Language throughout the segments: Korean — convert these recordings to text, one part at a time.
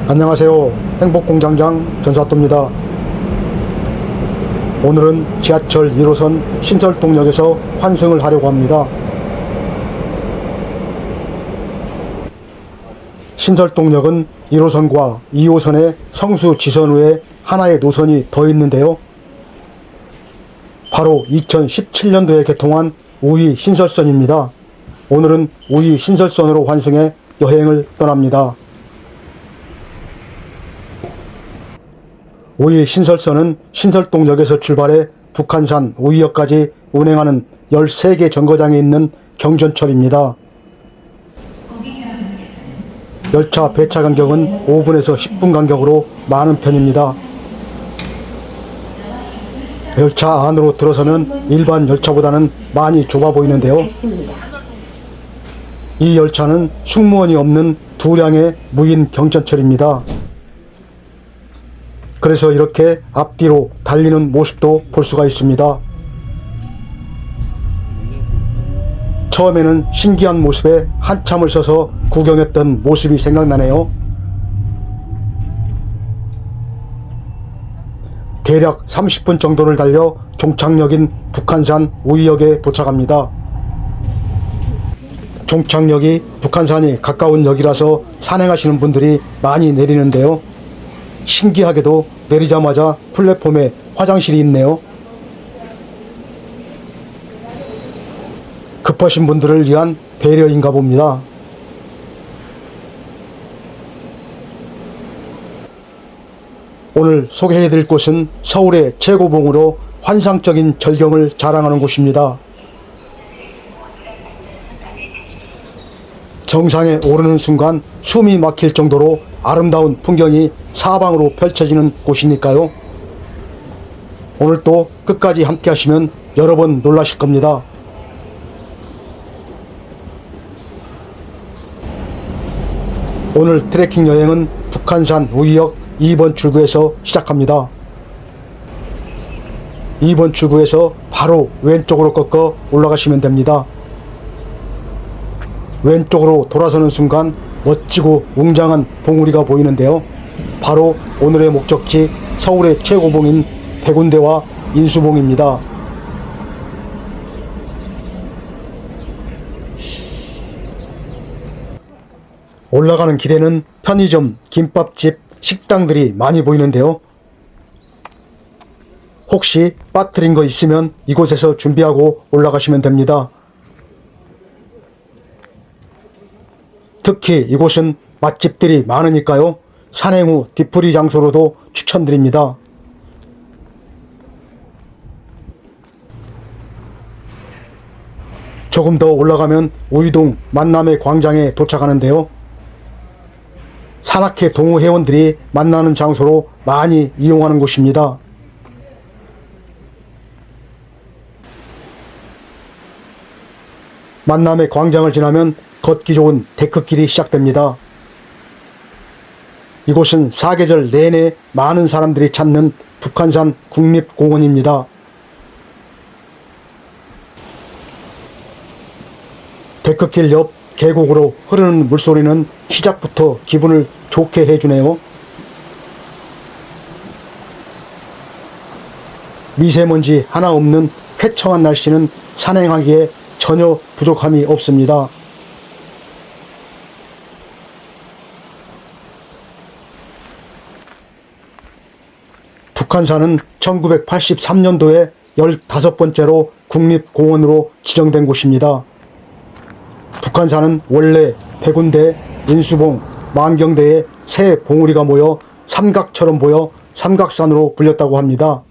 안녕하세요. 행복공장장 변사또입니다. 오늘은 지하철 1호선 신설동역에서 환승을 하려고 합니다. 신설동역은 1호선과 2호선의 성수 지선 후에 하나의 노선이 더 있는데요. 바로 2017년도에 개통한 우이 신설선입니다. 오늘은 우이 신설선으로 환승해 여행을 떠납니다. 우이 신설선은 신설동역에서 출발해 북한산 우이역까지 운행하는 13개 정거장이 있는 경전철입니다. 열차 배차 간격은 5분에서 10분 간격으로 많은 편입니다. 열차 안으로 들어서면 일반 열차보다는 많이 좁아 보이는데요. 이 열차는 승무원이 없는 두량의 무인 경전철입니다. 그래서 이렇게 앞뒤로 달리는 모습도 볼 수가 있습니다. 처음에는 신기한 모습에 한참을 서서 구경했던 모습이 생각나네요. 대략 30분 정도를 달려 종착역인 북한산 우이역에 도착합니다. 종착역이 북한산이 가까운 역이라서 산행하시는 분들이 많이 내리는데요. 신기하게도 내리자마자 플랫폼에 화장실이 있네요. 급하신 분들을 위한 배려인가 봅니다. 오늘 소개해드릴 곳은 서울의 최고봉으로 환상적인 절경을 자랑하는 곳입니다. 정상에 오르는 순간 숨이 막힐 정도로 아름다운 풍경이 사방으로 펼쳐지는 곳이니까요. 오늘 또 끝까지 함께 하시면 여러 번 놀라실 겁니다. 오늘 트레킹 여행은 북한산 우이역 2번 출구에서 시작합니다. 2번 출구에서 바로 왼쪽으로 꺾어 올라가시면 됩니다. 왼쪽으로 돌아서는 순간 멋지고 웅장한 봉우리가 보이는데요. 바로 오늘의 목적지 서울의 최고봉인 백운대와 인수봉입니다. 올라가는 길에는 편의점, 김밥집, 식당들이 많이 보이는데요. 혹시 빠뜨린 거 있으면 이곳에서 준비하고 올라가시면 됩니다. 특히 이곳은 맛집들이 많으니까요. 산행 후 뒤풀이 장소로도 추천드립니다. 조금 더 올라가면 우이동 만남의 광장에 도착하는데요. 산악회 동호 회원들이 만나는 장소로 많이 이용하는 곳입니다. 만남의 광장을 지나면 걷기 좋은 데크길이 시작됩니다. 이곳은 사계절 내내 많은 사람들이 찾는 북한산 국립공원입니다. 데크길 옆 계곡으로 흐르는 물소리는 시작부터 기분을 좋게 해주네요. 미세먼지 하나 없는 쾌청한 날씨는 산행하기에 전혀 부족함이 없습니다. 북한산은 1983년도에 15번째로 국립공원으로 지정된 곳입니다. 북한산은 원래 백운대, 인수봉, 만경대의 세 봉우리가 모여 삼각처럼 보여 삼각산으로 불렸다고 합니다.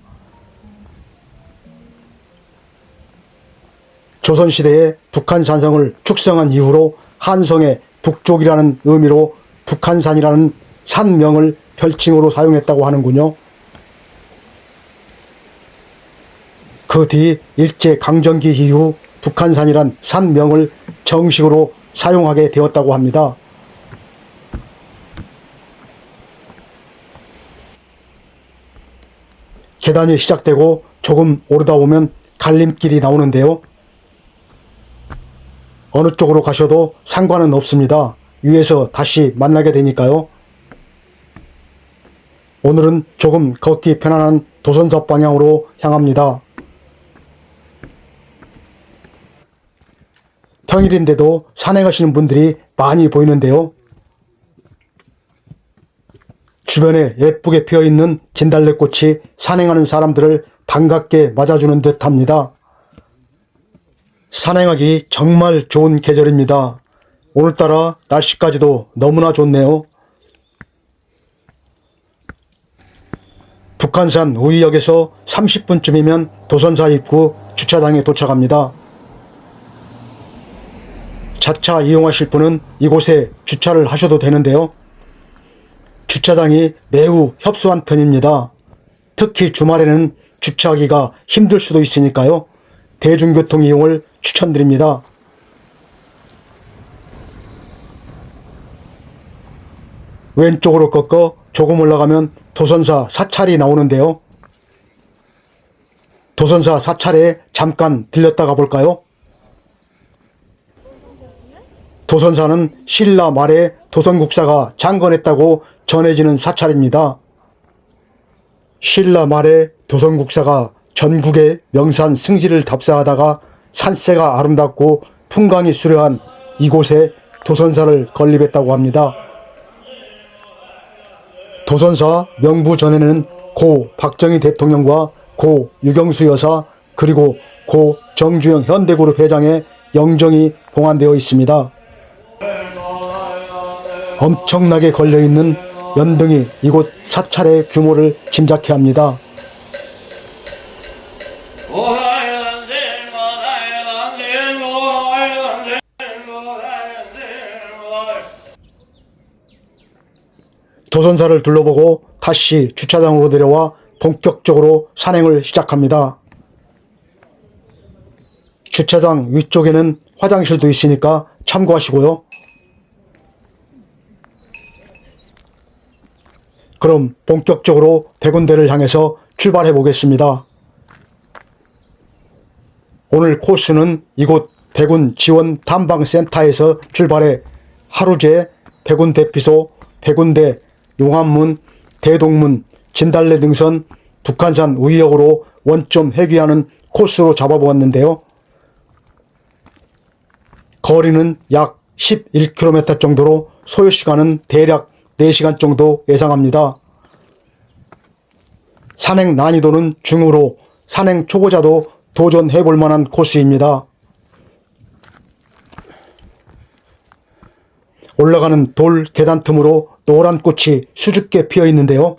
조선시대에 북한산성을 축성한 이후로 한성의 북쪽이라는 의미로 북한산이라는 산명을 별칭으로 사용했다고 하는군요. 그 뒤 일제강점기 이후 북한산이란 산명을 정식으로 사용하게 되었다고 합니다. 계단이 시작되고 조금 오르다 보면 갈림길이 나오는데요. 어느 쪽으로 가셔도 상관은 없습니다. 위에서 다시 만나게 되니까요. 오늘은 조금 걷기 편안한 도선사 방향으로 향합니다. 평일인데도 산행하시는 분들이 많이 보이는데요. 주변에 예쁘게 피어있는 진달래꽃이 산행하는 사람들을 반갑게 맞아주는 듯 합니다. 산행하기 정말 좋은 계절입니다. 오늘따라 날씨까지도 너무나 좋네요. 북한산 우이역에서 30분쯤이면 도선사 입구 주차장에 도착합니다. 자차 이용하실 분은 이곳에 주차를 하셔도 되는데요. 주차장이 매우 협소한 편입니다. 특히 주말에는 주차하기가 힘들 수도 있으니까요. 대중교통 이용을 추천드립니다. 왼쪽으로 꺾어 조금 올라가면 도선사 사찰이 나오는데요. 도선사 사찰에 잠깐 들렸다가 볼까요? 도선사는 신라 말에 도선국사가 창건했다고 전해지는 사찰입니다. 신라 말에 도선국사가 전국의 명산 승지를 답사하다가 산세가 아름답고 풍광이 수려한 이곳에 도선사를 건립했다고 합니다. 도선사 명부 전에는 고 박정희 대통령과 고 유경수 여사 그리고 고 정주영 현대그룹 회장의 영정이 봉안되어 있습니다. 엄청나게 걸려있는 연등이 이곳 사찰의 규모를 짐작케 합니다. 도선사를 둘러보고 다시 주차장으로 내려와 본격적으로 산행을 시작합니다. 주차장 위쪽에는 화장실도 있으니까 참고하시고요. 그럼 본격적으로 백운대를 향해서 출발해 보겠습니다. 오늘 코스는 이곳 백운 지원 탐방센터에서 출발해 하루제 백운대피소, 백운대, 용암문, 대동문, 진달래 등선, 북한산 우이역으로 원점 회귀하는 코스로 잡아보았는데요. 거리는 약 11km 정도로 소요시간은 대략 4시간 정도 예상합니다. 산행 난이도는 중으로 산행 초보자도 도전해볼 만한 코스입니다. 올라가는 돌 계단 틈으로 노란 꽃이 수줍게 피어 있는데요.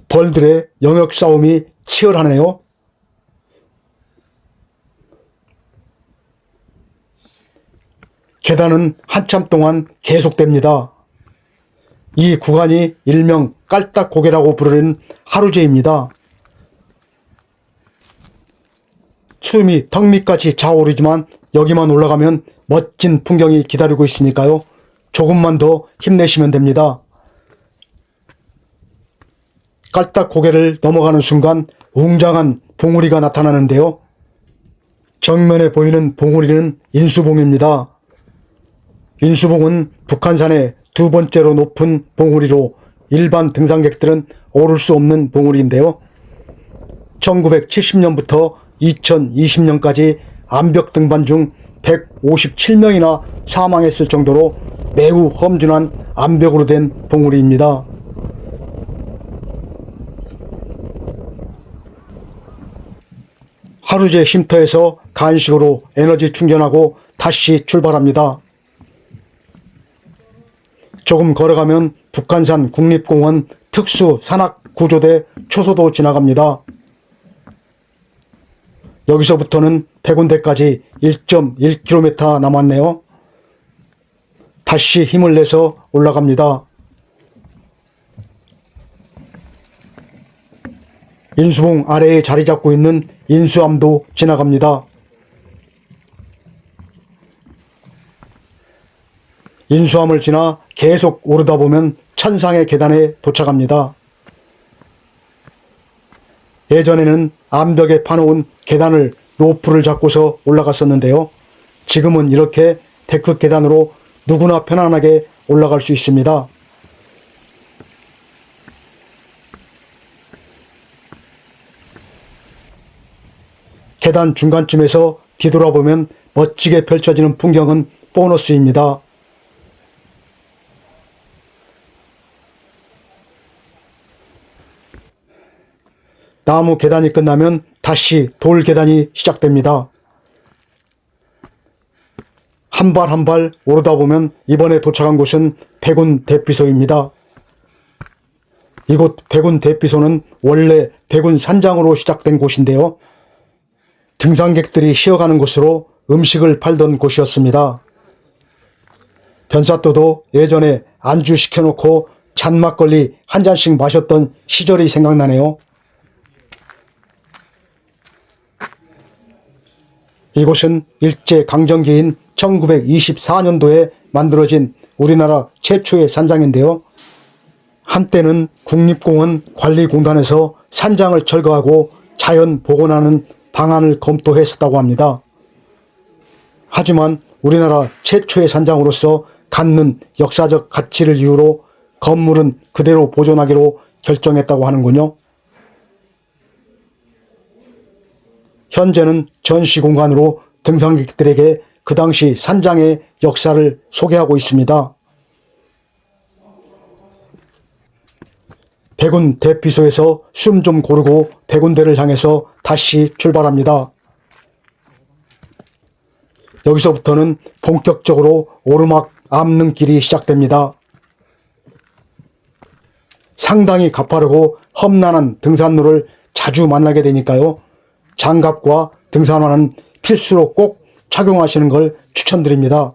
벌들의 영역 싸움이 치열하네요. 계단은 한참 동안 계속됩니다. 이 구간이 일명 깔딱고개라고 부르는 하루제입니다. 숨이 턱 밑까지 차오르지만 여기만 올라가면 멋진 풍경이 기다리고 있으니까요. 조금만 더 힘내시면 됩니다. 깔딱고개를 넘어가는 순간 웅장한 봉우리가 나타나는데요. 정면에 보이는 봉우리는 인수봉입니다. 인수봉은 북한산의 두 번째로 높은 봉우리로 일반 등산객들은 오를 수 없는 봉우리인데요. 1970년부터 2020년까지 암벽 등반 중 157명이나 사망했을 정도로 매우 험준한 암벽으로 된 봉우리입니다. 하루제 쉼터에서 간식으로 에너지 충전하고 다시 출발합니다. 조금 걸어가면 북한산 국립공원 특수 산악구조대 초소도 지나갑니다. 여기서부터는 백운대까지 1.1km 남았네요. 다시 힘을 내서 올라갑니다. 인수봉 아래에 자리 잡고 있는 인수암도 지나갑니다. 인수암을 지나 계속 오르다 보면 천상의 계단에 도착합니다. 예전에는 암벽에 파놓은 계단을 로프를 잡고서 올라갔었는데요. 지금은 이렇게 데크 계단으로 누구나 편안하게 올라갈 수 있습니다. 계단 중간쯤에서 뒤돌아보면 멋지게 펼쳐지는 풍경은 보너스입니다. 나무 계단이 끝나면 다시 돌 계단이 시작됩니다. 한 발 한 발 오르다 보면 이번에 도착한 곳은 백운 대피소입니다. 이곳 백운 대피소는 원래 백운 산장으로 시작된 곳인데요. 등산객들이 쉬어가는 곳으로 음식을 팔던 곳이었습니다. 변사또도 예전에 안주 시켜놓고 잔막걸리 한 잔씩 마셨던 시절이 생각나네요. 이곳은 일제강점기인 1924년도에 만들어진 우리나라 최초의 산장인데요. 한때는 국립공원 관리공단에서 산장을 철거하고 자연 복원하는 방안을 검토했었다고 합니다. 하지만 우리나라 최초의 산장으로서 갖는 역사적 가치를 이유로 건물은 그대로 보존하기로 결정했다고 하는군요. 현재는 전시공간으로 등산객들에게 그 당시 산장의 역사를 소개하고 있습니다. 백운 대피소에서 숨 좀 고르고 백운대를 향해서 다시 출발합니다. 여기서부터는 본격적으로 오르막 암릉길이 시작됩니다. 상당히 가파르고 험난한 등산로를 자주 만나게 되니까요. 장갑과 등산화는 필수로 꼭 착용하시는 걸 추천드립니다.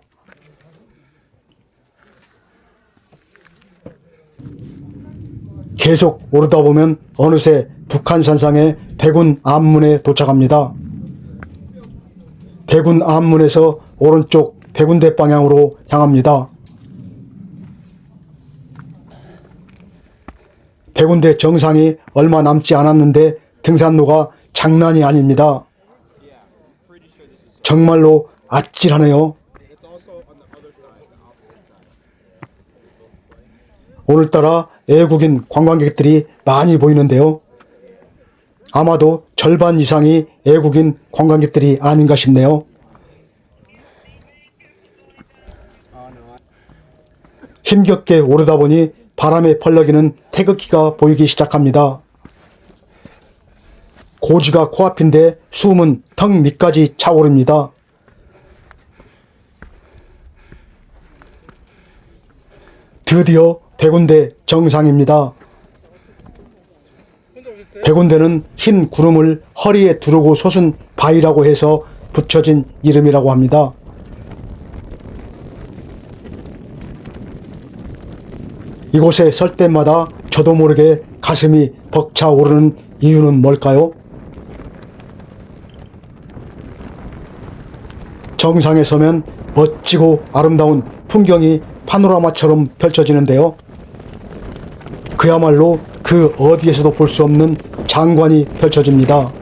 계속 오르다 보면 어느새 북한산상의 백운 암문에 도착합니다. 백운 암문에서 오른쪽 백운대 방향으로 향합니다. 백운대 정상이 얼마 남지 않았는데 등산로가 장난이 아닙니다. 정말로 아찔하네요. 오늘따라 외국인 관광객들이 많이 보이는데요. 아마도 절반 이상이 외국인 관광객들이 아닌가 싶네요. 힘겹게 오르다 보니 바람에 펄럭이는 태극기가 보이기 시작합니다. 고지가 코앞인데 숨은 턱 밑까지 차오릅니다. 드디어 백운대 정상입니다. 백운대는 흰 구름을 허리에 두르고 솟은 바위라고 해서 붙여진 이름이라고 합니다. 이곳에 설 때마다 저도 모르게 가슴이 벅차오르는 이유는 뭘까요? 정상에 서면 멋지고 아름다운 풍경이 파노라마처럼 펼쳐지는데요. 그야말로 그 어디에서도 볼 수 없는 장관이 펼쳐집니다.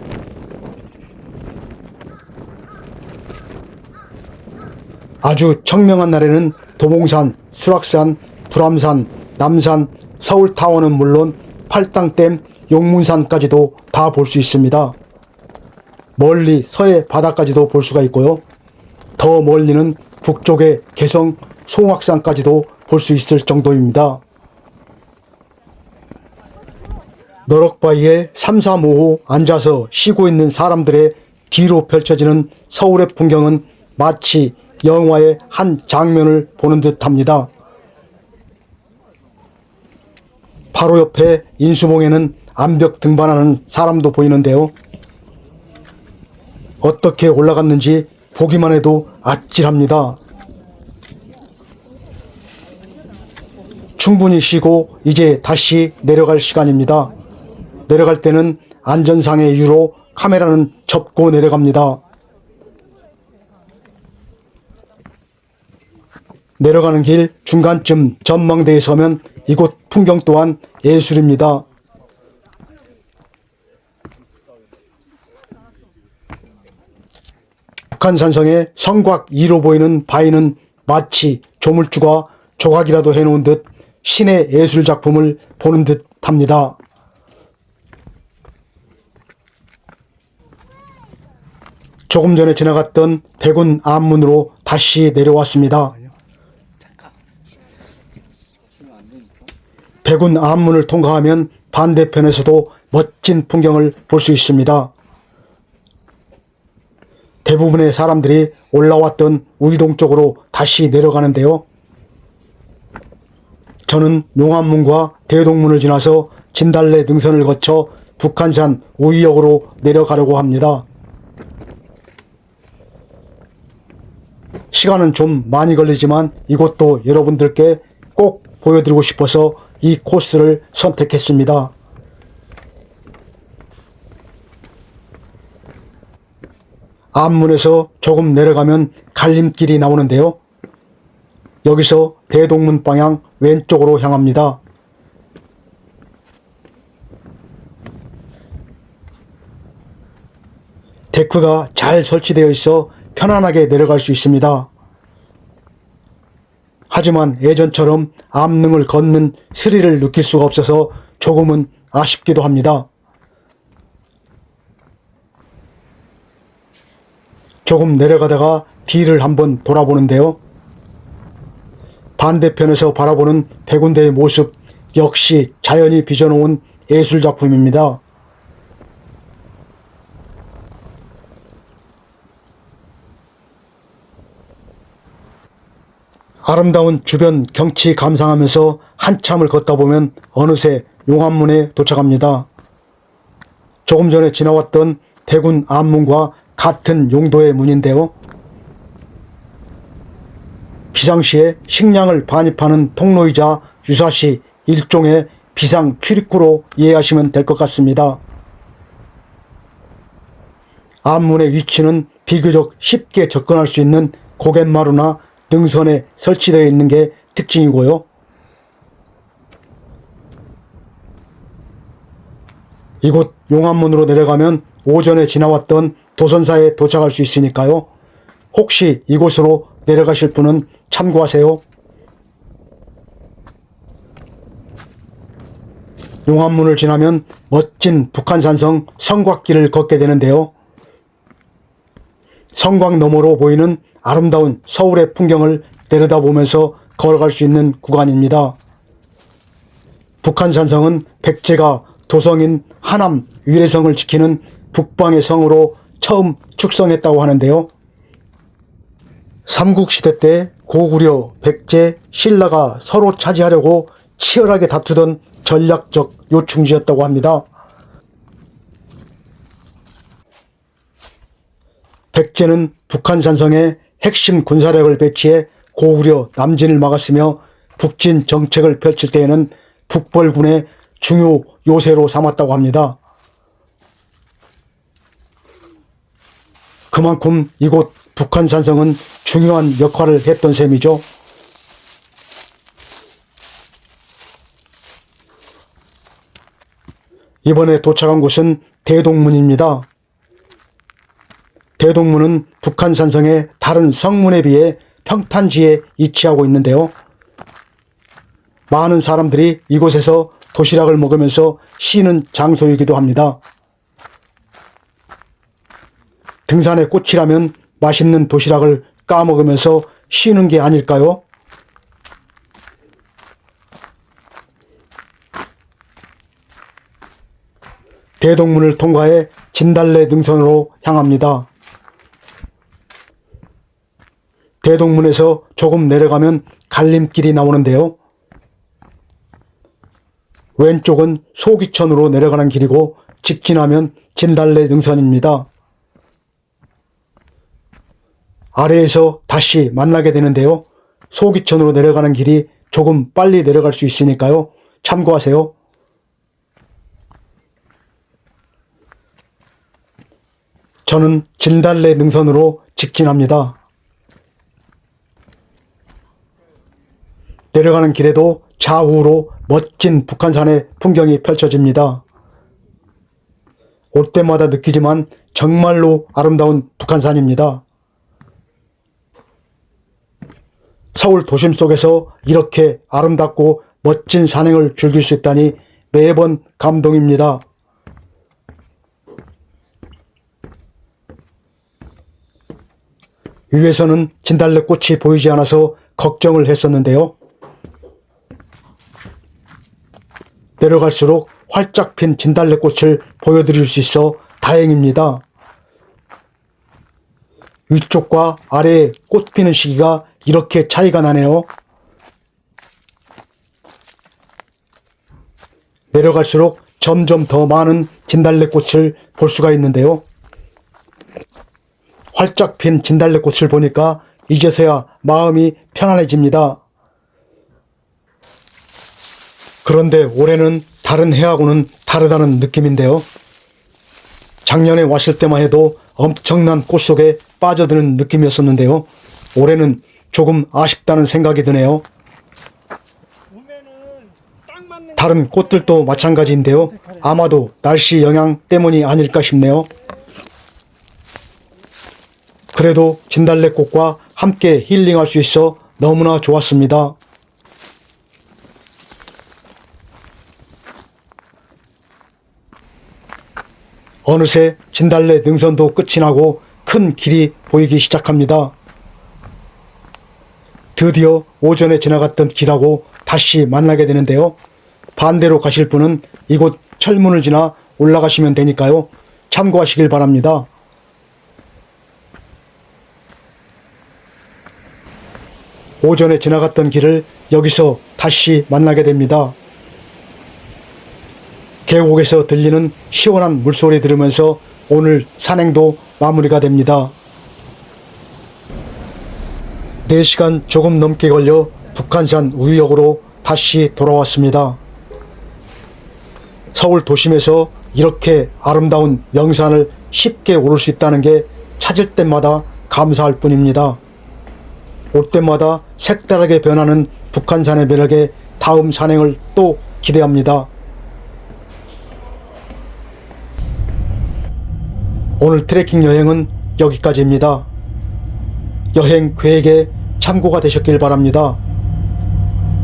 아주 청명한 날에는 도봉산, 수락산, 불암산, 남산, 서울타워는 물론 팔당댐, 용문산까지도 다 볼 수 있습니다. 멀리 서해 바다까지도 볼 수가 있고요. 더 멀리는 북쪽의 개성, 송악산까지도 볼 수 있을 정도입니다. 너럭바위에 3, 4, 5호 앉아서 쉬고 있는 사람들의 뒤로 펼쳐지는 서울의 풍경은 마치 영화의 한 장면을 보는 듯합니다. 바로 옆에 인수봉에는 암벽 등반하는 사람도 보이는데요. 어떻게 올라갔는지 보기만 해도 아찔합니다. 충분히 쉬고 이제 다시 내려갈 시간입니다. 내려갈 때는 안전상의 이유로 카메라는 접고 내려갑니다. 내려가는 길 중간쯤 전망대에 서면 이곳 풍경 또한 예술입니다. 북한산성의 성곽 2로 보이는 바위는 마치 조물주가 조각이라도 해놓은 듯 신의 예술작품을 보는 듯 합니다. 조금 전에 지나갔던 백운 암문으로 다시 내려왔습니다. 백운 암문을 통과하면 반대편에서도 멋진 풍경을 볼 수 있습니다. 대부분의 사람들이 올라왔던 우이동 쪽으로 다시 내려가는데요. 저는 용암문과 대동문을 지나서 진달래 능선을 거쳐 북한산 우이역으로 내려가려고 합니다. 시간은 좀 많이 걸리지만 이곳도 여러분들께 꼭 보여드리고 싶어서 이 코스를 선택했습니다. 암문에서 조금 내려가면 갈림길이 나오는데요. 여기서 대동문 방향 왼쪽으로 향합니다. 데크가 잘 설치되어 있어 편안하게 내려갈 수 있습니다. 하지만 예전처럼 암릉을 걷는 스릴을 느낄 수가 없어서 조금은 아쉽기도 합니다. 조금 내려가다가 뒤를 한번 돌아보는데요. 반대편에서 바라보는 백운대의 모습 역시 자연이 빚어놓은 예술작품입니다. 아름다운 주변 경치 감상하면서 한참을 걷다 보면 어느새 용암문에 도착합니다. 조금 전에 지나왔던 백운 암문과 같은 용도의 문인데요. 비상시에 식량을 반입하는 통로이자 유사시 일종의 비상 출입구로 이해하시면 될 것 같습니다. 암문의 위치는 비교적 쉽게 접근할 수 있는 고갯마루나 능선에 설치되어 있는 게 특징이고요. 이곳 용암문으로 내려가면 오전에 지나왔던 도선사에 도착할 수 있으니까요. 혹시 이곳으로 내려가실 분은 참고하세요. 용암문을 지나면 멋진 북한산성 성곽길을 걷게 되는데요. 성곽 너머로 보이는 아름다운 서울의 풍경을 내려다보면서 걸어갈 수 있는 구간입니다. 북한산성은 백제가 도성인 하남 위례성을 지키는 북방의 성으로 처음 축성했다고 하는데요. 삼국시대 때 고구려, 백제, 신라가 서로 차지하려고 치열하게 다투던 전략적 요충지였다고 합니다. 백제는 북한산성에 핵심 군사력을 배치해 고구려 남진을 막았으며 북진 정책을 펼칠 때에는 북벌군의 중요 요새로 삼았다고 합니다. 그만큼 이곳 북한산성은 중요한 역할을 했던 셈이죠. 이번에 도착한 곳은 대동문입니다. 대동문은 북한산성의 다른 성문에 비해 평탄지에 위치하고 있는데요. 많은 사람들이 이곳에서 도시락을 먹으면서 쉬는 장소이기도 합니다. 등산의 꽃이라면 맛있는 도시락을 까먹으면서 쉬는 게 아닐까요? 대동문을 통과해 진달래 능선으로 향합니다. 대동문에서 조금 내려가면 갈림길이 나오는데요. 왼쪽은 소기천으로 내려가는 길이고 직진하면 진달래 능선입니다. 아래에서 다시 만나게 되는데요. 소기천으로 내려가는 길이 조금 빨리 내려갈 수 있으니까요. 참고하세요. 저는 진달래 능선으로 직진합니다. 내려가는 길에도 좌우로 멋진 북한산의 풍경이 펼쳐집니다. 올 때마다 느끼지만 정말로 아름다운 북한산입니다. 서울 도심 속에서 이렇게 아름답고 멋진 산행을 즐길 수 있다니 매번 감동입니다. 위에서는 진달래꽃이 보이지 않아서 걱정을 했었는데요. 내려갈수록 활짝 핀 진달래꽃을 보여드릴 수 있어 다행입니다. 위쪽과 아래의 꽃 피는 시기가 이렇게 차이가 나네요. 내려갈수록 점점 더 많은 진달래꽃을 볼 수가 있는데요. 활짝 핀 진달래꽃을 보니까 이제서야 마음이 편안해집니다. 그런데 올해는 다른 해하고는 다르다는 느낌인데요. 작년에 왔을 때만 해도 엄청난 꽃 속에 빠져드는 느낌이었었는데요. 올해는 조금 아쉽다는 생각이 드네요. 다른 꽃들도 마찬가지인데요. 아마도 날씨 영향 때문이 아닐까 싶네요. 그래도 진달래꽃과 함께 힐링할 수 있어 너무나 좋았습니다. 어느새 진달래 능선도 끝이 나고 큰 길이 보이기 시작합니다. 드디어 오전에 지나갔던 길하고 다시 만나게 되는데요. 반대로 가실 분은 이곳 철문을 지나 올라가시면 되니까요. 참고하시길 바랍니다. 오전에 지나갔던 길을 여기서 다시 만나게 됩니다. 계곡에서 들리는 시원한 물소리 들으면서 오늘 산행도 마무리가 됩니다. 4시간 조금 넘게 걸려 북한산 우유역으로 다시 돌아왔습니다. 서울 도심에서 이렇게 아름다운 명산을 쉽게 오를 수 있다는 게 찾을 때마다 감사할 뿐입니다. 올 때마다 색다르게 변하는 북한산의 매력에 다음 산행을 또 기대합니다. 오늘 트레킹 여행은 여기까지입니다. 여행 계획에 참고가 되셨길 바랍니다.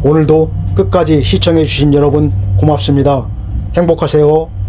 오늘도 끝까지 시청해 주신 여러분 고맙습니다. 행복하세요.